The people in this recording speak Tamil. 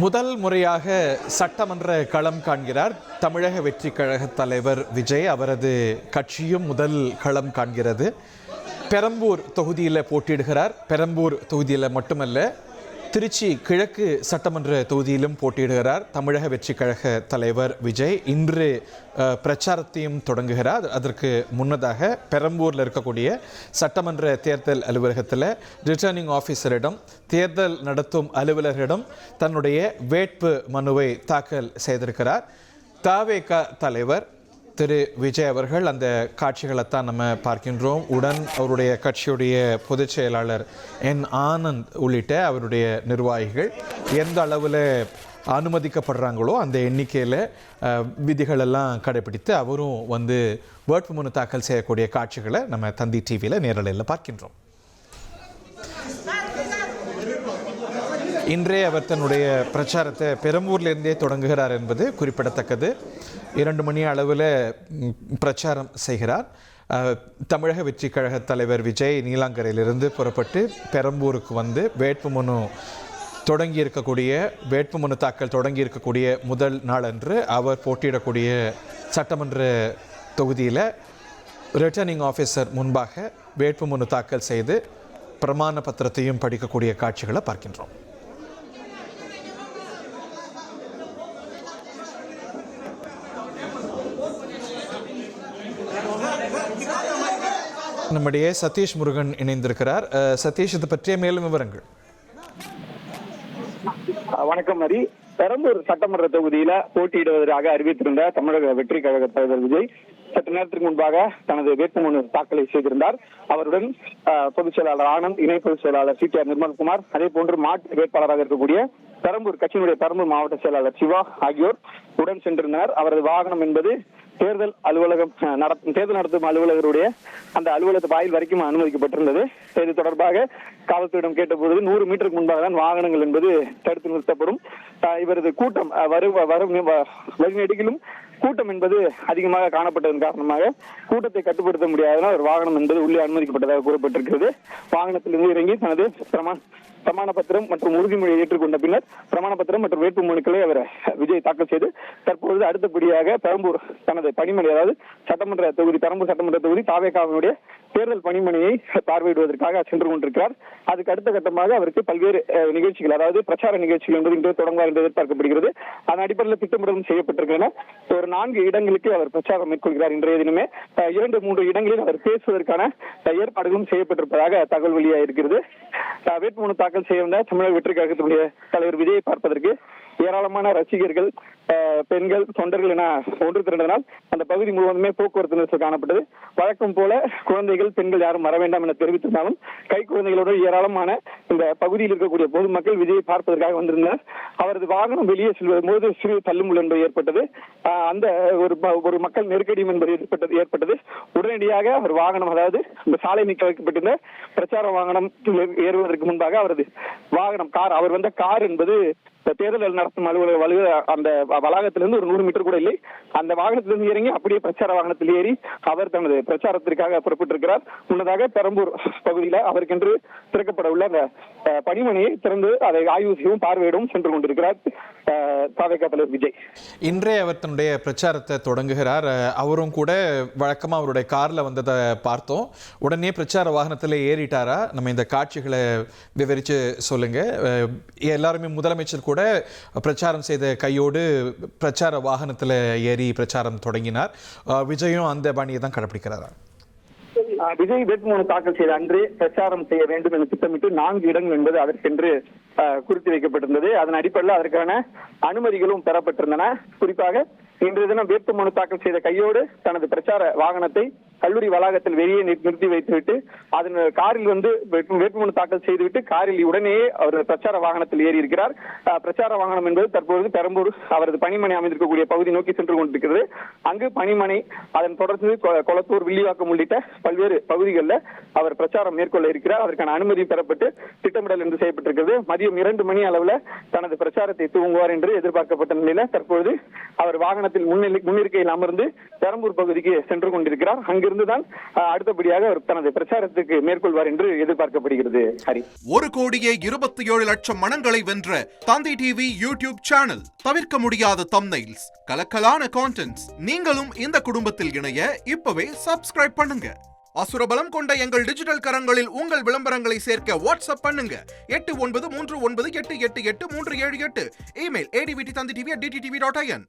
முதல் முறையாக சட்டமன்ற களம் காண்கிறார் தமிழக வெற்றி கழக தலைவர் விஜய். அவரது கட்சியும் முதல் களம் காண்கிறது. பெரம்பூர் தொகுதியில் போட்டியிடுகிறார். பெரம்பூர் தொகுதியில் மட்டுமல்ல, திருச்சி கிழக்கு சட்டமன்ற தொகுதியிலும் போட்டியிடுகிறார் தமிழக வெற்றி கழக தலைவர் விஜய். இன்று பிரச்சாரத்தையும் தொடங்குகிறார். அதற்கு முன்னதாக பெரம்பூரில் இருக்கக்கூடிய சட்டமன்ற தேர்தல் அலுவலகத்தில் ரிட்டர்னிங் ஆஃபீஸரிடம், தேர்தல் நடத்தும் அலுவலரிடம் தன்னுடைய வேட்பு மனுவை தாக்கல் செய்திருக்கிறார். தவேக தலைவர் திரு விஜய் அவர்கள். அந்த காட்சிகளைத்தான் நம்ம பார்க்கின்றோம். உடன் அவருடைய கட்சியுடைய பொதுச் செயலாளர் என் ஆனந்த் உள்ளிட்ட அவருடைய நிர்வாகிகள் எந்த அளவில் அனுமதிக்கப்படுறாங்களோ அந்த எண்ணிக்கையில் விதிகளெல்லாம் கடைபிடித்து அவரும் வந்து வேட்புமனு தாக்கல் செய்யக்கூடிய காட்சிகளை நம்ம தந்தி டிவியில் நேரலையில் பார்க்கின்றோம். இன்றே அவர் தன்னுடைய பிரச்சாரத்தை பெரம்பூர்லேருந்தே தொடங்குகிறார் என்பது குறிப்பிடத்தக்கது. 2 மணி அளவில் பிரச்சாரம் செய்கிறார். தமிழக வெற்றி கழக தலைவர் விஜய் நீலாங்கரையிலிருந்து புறப்பட்டு பெரம்பூருக்கு வந்து வேட்புமனு தாக்கல் தொடங்கி இருக்கக்கூடிய முதல் நாளன்று அவர் போட்டியிடக்கூடிய சட்டமன்ற தொகுதியில் ரிட்டர்னிங் ஆஃபீஸர் முன்பாக வேட்புமனு தாக்கல் செய்து பிரமாண பத்திரத்தையும் படிக்கக்கூடிய காட்சிகளை பார்க்கின்றோம். நம்முடைய சதீஷ் முருகன் இணைந்திருக்கிறார். சதீஷ், இது பற்றிய மேலும் விவரங்கள். வணக்கம் மரி. பெரம்பூர் சட்டமன்ற தொகுதியில போட்டியிடுவதற்காக அறிவித்திருந்த தமிழக வெற்றி கழக தலைவர் விஜய் சற்று நேரத்திற்கு முன்பாக தனது வேட்புமனு தாக்கலை செய்திருந்தார். அவருடன் பொதுச் செயலாளர் ஆனந்த், இணை பொதுச் செயலாளர் CTR நிர்மல்குமார், அதே போன்று மாற்று வேட்பாளராக இருக்கக்கூடிய பெரம்பூர் கட்சியினுடைய பெரம்பூர் மாவட்ட செயலாளர் சிவா ஆகியோர் உடன் சென்றிருந்தனர். அவரது வாகனம் என்பது தேர்தல் நடத்தும் அலுவலகருடைய அந்த அலுவலக வாயில் வரைக்கும் அனுமதிக்கப்பட்டிருந்தது. இது தொடர்பாக காவல்துறையிடம் கேட்டபொழுது 100 மீட்டருக்கு முன்பாக தான் வாகனங்கள் என்பது தடுத்து நிறுத்தப்படும். இவரது கூட்டம் வழிநெடுகிலும் கூட்டம் என்பது அதிகமாக காணப்பட்டதன் காரணமாக கூட்டத்தை கட்டுப்படுத்த முடியாதனால் ஒரு வாகனம் என்பது உள்ளே அனுமதிக்கப்பட்டதாக கூறப்பட்டிருக்கிறது. வாகனத்திலிருந்து இறங்கி தனது பிரமாண பத்திரம் மற்றும் உறுதிமொழியை ஏற்றுக்கொண்ட பின்னர் பிரமாண பத்திரம் மற்றும் வேட்பு மனுக்களை அவர் விஜய் தாக்கல் செய்து தற்பொழுது அடுத்தபடியாக பெரம்பூர் தனது பணிமனை, அதாவது பெரம்பூர் சட்டமன்ற தொகுதி தவேகாவினுடைய தேர்தல் பணிமனையை பார்வையிடுவதற்காக சென்று கொண்டிருக்கிறார். அதுக்கு அடுத்த கட்டமாக அவருக்கு பல்வேறு நிகழ்ச்சிகள், அதாவது பிரச்சார நிகழ்ச்சிகள் என்பது இன்று தொடங்குவார் என்று எதிர்பார்க்கப்படுகிறது. அதன் அடிப்படையில் திட்டமிடலும் செய்யப்பட்டிருக்கின்றன. ஒரு 4 இடங்களுக்கு அவர் பிரச்சாரம் மேற்கொள்கிறார். இன்றைய தினமே 2-3 இடங்களில் அவர் பேசுவதற்கான ஏற்பாடுகளும் செய்யப்பட்டிருப்பதாக தகவல் வெளியாகிருக்கிறது. வேட்புமனு தாக்கல் செய்ய வந்த தமிழக வெற்றி கழகத்தினுடைய தலைவர் விஜயை பார்ப்பதற்கு ஏராளமான ரசிகர்கள், பெண்கள், தொண்டர்கள் என ஒன்று திரண்டதனால் அந்த பகுதி முழுவதுமே போக்குவரத்து நெரிசல் காணப்பட்டது. வழக்கம் போல குழந்தைகள், பெண்கள் யாரும் வர வேண்டாம் என தெரிவித்திருந்தாலும் கை குழந்தைகளோடு ஏராளமான இந்த பகுதியில் இருக்கக்கூடிய பொதுமக்கள் விஜயை பார்ப்பதற்காக வந்திருந்தனர். அவரது வாகனம் வெளியே செல்வது போது சிறு தள்ளுமுள் என்பது ஏற்பட்டது. அந்த ஒரு மக்கள் நெருக்கடியும் என்பது ஏற்பட்டது. உடனடியாக அவர் வாகனம், அதாவது இந்த சாலை நீக்க வைக்கப்பட்டிருந்த பிரச்சார வாகனம் ஏறுவதற்கு முன்பாக அவரது வாகனம் அவர் வந்த கார் என்பது தேர்தல் நடத்தும் அலுவலக அந்த வளாகத்திலிருந்து ஒரு 100 மீட்டர் கூட இல்லை. அந்த வாகனத்திலிருந்து இறங்கி அப்படியே பிரச்சார வாகனத்தில் ஏறி அவர் தனது பிரச்சாரத்திற்காக புறப்பட்டிருக்கிறார். முன்னதாக பெரம்பூர் பகுதியில் அவருக்கென்று திறக்கப்பட உள்ள அந்த பணிமனையை திறந்து அதை ஆய்வு செய்யவும் பார்வையிடவும் சென்று கொண்டிருக்கிறார் தவேக தலைவர் விஜய். இன்றே அவர் தன்னுடைய பிரச்சாரத்தை தொடங்குகிறார். அவரும் கூட வழக்கமாக அவருடைய காரில் வந்ததை பார்த்தோம். உடனே பிரச்சார வாகனத்தில் ஏறிட்டாரா? நம்ம இந்த காட்சிகளை விவரித்து சொல்லுங்க. எல்லாருமே முதலமைச்சர் கூட பிரச்சாரம் செய்த கையோடு பிரச்சார வாகனத்தில் ஏறி பிரச்சாரம் தொடங்கினார். விஜயும் அந்த பாணியை தான் கடைபிடிக்கிறாரா? விஜய் வேட்புமனு தாக்கல் செய்த அன்றே பிரச்சாரம் செய்ய வேண்டும் என திட்டமிட்டு 4 இடங்கள் என்பது அதற்கென்று குறித்து வைக்கப்பட்டிருந்தது. அதன் அடிப்படையில் அதற்கான அனுமதிகளும் பெறப்பட்டிருந்தன. குறிப்பாக இன்றைய தினம் வேட்புமனு தாக்கல் செய்த கையோடு தனது பிரச்சார வாகனத்தை கல்லூரி வளாகத்தில் வெளியே நிறுத்தி வைத்துவிட்டு அதன் காரில் வந்து வேட்புமனு தாக்கல் செய்துவிட்டு காரில் உடனே அவர் பிரச்சார வாகனத்தில் ஏறி இருக்கிறார். பிரச்சார வாகனம் என்பது தற்பொழுது பெரம்பூர் அவரது பணிமனை அமைந்திருக்கக்கூடிய பகுதி நோக்கி சென்று கொண்டிருக்கிறது. அங்கு பணிமனை, அதன் தொடர்ந்து கொளத்தூர், வில்லிவாக்கம் உள்ளிட்ட பல்வேறு பகுதிகளில் அவர் பிரச்சாரம் மேற்கொள்ள இருக்கிறார். அதற்கான அனுமதி பெறப்பட்டு திட்டமிடல் என்று செய்யப்பட்டிருக்கிறது. மதிய மதியம் 2 மணி அளவுல தனது பிரச்சாரத்தை துவங்குவார் என்று எதிர்பார்க்கப்பட்ட நிலையில தற்பொழுது அவர் வாகனத்தில் முன்னிருக்கையில் அமர்ந்து பெரம்பூர் பகுதிக்கு சென்று கொண்டிருக்கிறார். அங்கிருந்துதான் அடுத்தபடியாக அவர் தனது பிரச்சாரத்துக்கு மேற்கொள்வார் என்று எதிர்பார்க்கப்படுகிறது. ஹரி, 1,27,00,000 மனங்களை வென்ற தந்தி டிவி யூடியூப் சேனல். தவிர்க்க முடியாத தம்ப்நெயில்ஸ், கலக்கலான கான்டென்ட்ஸ். நீங்களும் இந்த குடும்பத்தில் இணைய இப்பவே சப்ஸ்கிரைப் பண்ணுங்க. அசுரபலம் கொண்ட எங்கள் டிஜிட்டல் கரங்களில் உங்கள் விளம்பரங்களை சேர்க்க வாட்ஸ்அப் பண்ணுங்க. 893988883778. Email advtthanditv@dttv.in.